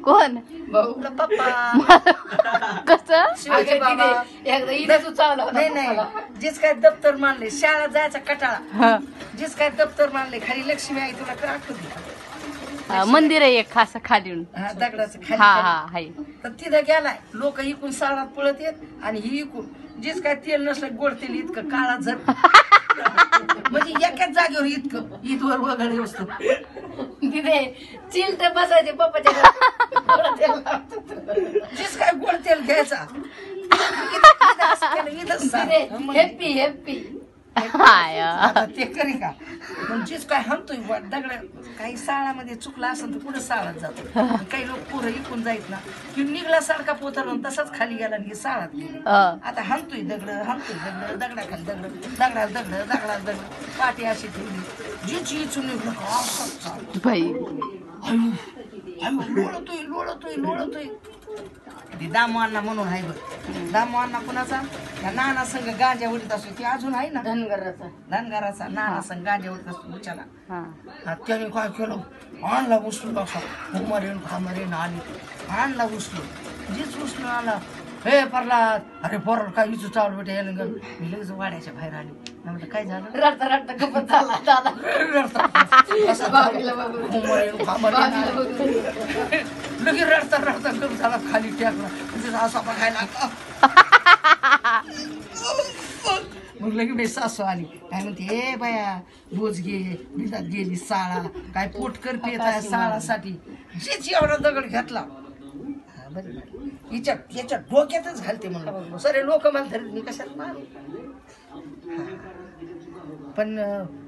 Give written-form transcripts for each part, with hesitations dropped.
कोण पप्पा कसं नाही नाही जिस काय दप्तर मानले शाळा जायचा कटाळा जिस काय दप्तर मानले खाली लक्ष्मी आई तुला तर आठवते मंदिर आहे एक खास खाली दगडाचं हा खाली हा हाय तर तिथं गेलाय लोक इकून साळात पळत येत आणि ही इकून जिस काय तेल नसलं गोड तेल इतकं काळा झर म्हणजे एकाच जागेवर इतकं ईदवर वगैरे वस्तू तिथे चिलट बसायचे पप्पाच्या जिस काय गोड तेल घ्यायचा हॅप्पी हॅप्पी आता ते करी का म्हणजेच काय म्हणतोय दगड काही साळामध्ये चुकला असेल तर पुढे साळात जातो काही लोक पुढे इकून जायत ना की निघला सारखा पोतरून तसाच खाली गेला आणि साळात गेले आता हाणतोय दगड दगडाखाली दगडाला दगड पाठी अशी ठेवली जिची इचून निघलं बाई लोळतोय दामू अण्णा म्हणून आहे बघ दामू अण्णा कुणाचा नाना संघ गांजा उडीत असतो ती अजून आहे ना धनगराचा नाना संघ गांजा उडीत असतो उच्याला त्याने काय केलं आणला उचलून असा खामारेन आली आणला उचलून जीच उचलून आला हे परला अरे पोरला काय इचू चावलं बेटा यायला मी लगेच वाड्याच्या बाहेर आली म्हटलं काय झालं रडता गप्पत झाला दादा लगे रडता गप झाला खाली टाकला असा बघायला मग लगे मी सासू आली काय म्हणते हे बाया बोज घे बिदात गेली साळा काय पोट करते साळासाठी जेच एवढा दगड घेतला याच्या डोक्यातच घालते म्हणलं सरे लोक मला धरत मी कशात मारू पण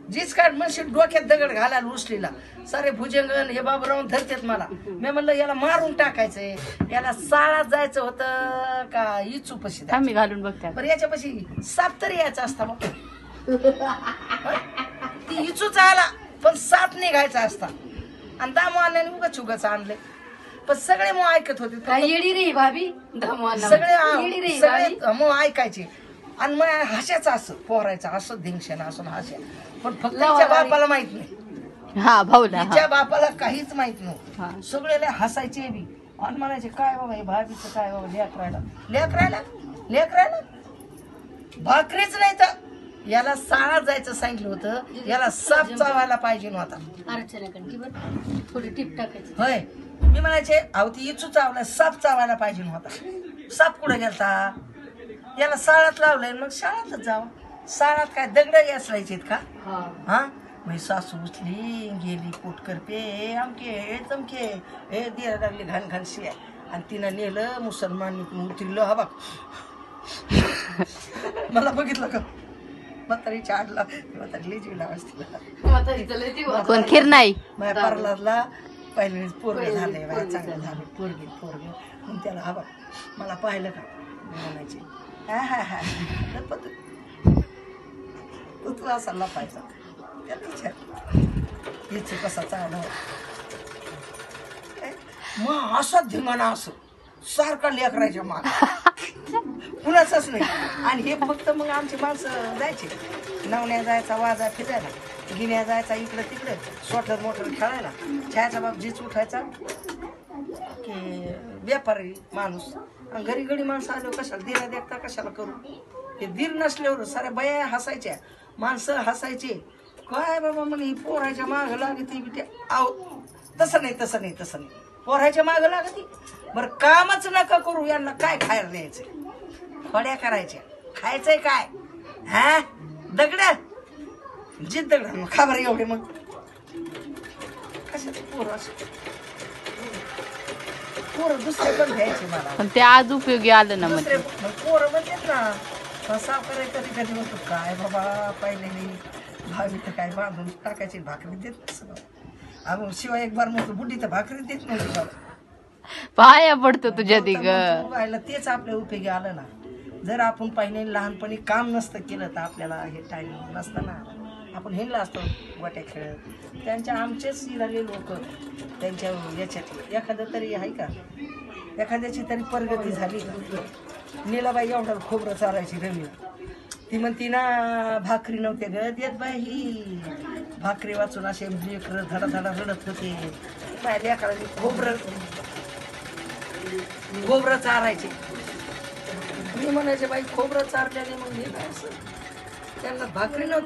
जीच काय म्हणशील डोक्यात दगड घालायला उचलेला सारे भुजंगन हे बाबूराव धरतेत मला मी म्हणलं याला मारून टाकायचंय याला साळात जायचं होतं का इचू पशी आम्ही घालून बघते पण याच्यापाशी साप तरी यायचा असता मग ती इचूच आला पण साप निघायचा असता आणि दामू आणल्याने उगाच आणले पण सगळे मग ऐकत होते काय येडी रे भाभी सगळे मग ऐकायचे आणि मग हशाचं असं पोरायचं असं धिंगशन असं हास्या पण फक्त तिच्या बापाला माहित नाही हा भाऊला तिच्या बापाला काहीच माहित नव्हतं सगळे हसायचे बी आणि म्हणायचे काय बाबा हे भाभीचं काय बाबा लेकरायला भाकरीच नाही तर याला साळा जायचं सांगितलं होतं याला साप चावायला पाहिजे नव्हता थोडी टिप टाकायची होय मी म्हणायचे अहो ती इचू चावला साप चावायला पाहिजे नव्हता साप कुठे गेलता याला साळात लावलंय मग शाळातच जावं साळात काय दगड यासलायचे का हा मग सासू उचली गेली पोट करपे आमके चमके हे दिरा लागली घाण शिया आणि तिनं नेलं मुसलमान उतरलं हा बघ मला बघितलं का म्हातारीच्या आडला म्हातारी जीव लावायची कोण खीर नाही माझ्या परलादला पहिले पोरग झालंय बाय चांगलं झालं पोरगे मग त्याला हा बघ मला पाहिलं का म्हणायचे तू असा लपायचा त्याला कसा चालला मग असा धिंगाणा असं सारखा लेकरायच्या माग कुणाचाच नाही आणि हे फक्त मग आमची माणसं जायचे नवण्या जायचा वाजा फिरायला गिन्या जायचा इकडं तिकडे सोटर मोटर खेळायला छायाचा बाप जीच उठायचा की व्यापारी माणूस घरी घडी माणसं आलो कशाला दिरा देखता कशाला करू हे दीर नसल्यावर साऱ्या बया हसायच्या माणसं हसायचे काय बाबा म्हणे पोरायच्या माग लागते बिटे आहो तसं नाही पोरायच्या माग लागते बरं कामच नका करू यांना काय खायला द्यायचं फड्या करायच्या खायचंय काय हा दगड जित दगड खा बरं एवढे मग कशाचे पोरं असं पोरं दुसरे पण घ्यायचे मला पण ते आज उपयोगी आलं ना मग पोरं म्हणतात ना साफ करायचं कधी म्हणतो काय बाबा पहिले भावी तर काय बांधून टाकायची भाकरी देत नसं अगं शिवाय एक बार म्हणतो बुड्डी तर भाकरी देत नव्हती बाबा पाया पडतो तुझ्या दिग तेच आपल्या उपयोगी आलं ना जर आपण पहिले लहानपणी काम नसतं केलं तर आपल्याला हे टाइम नसतं ना आपण हिंडला असतो गोट्या खेळत त्यांच्या आमचेच झाले लोक त्यांच्या याच्यात एखादं तरी आहे का एखाद्याची तरी प्रगती झाली नीलाबाई एवढं खोबरं चालायची रवी ती म्हणती ना भाकरी नव्हते ग देत बाई ही भाकरी वाचून असे लेकरं धडा रडत होते माझ्या लेकरांनी खोबरं चारायचे. मी म्हणायचे बाई खोबरं चारल्याने मग हे काय असं त्यांना भाकरी नव्हती.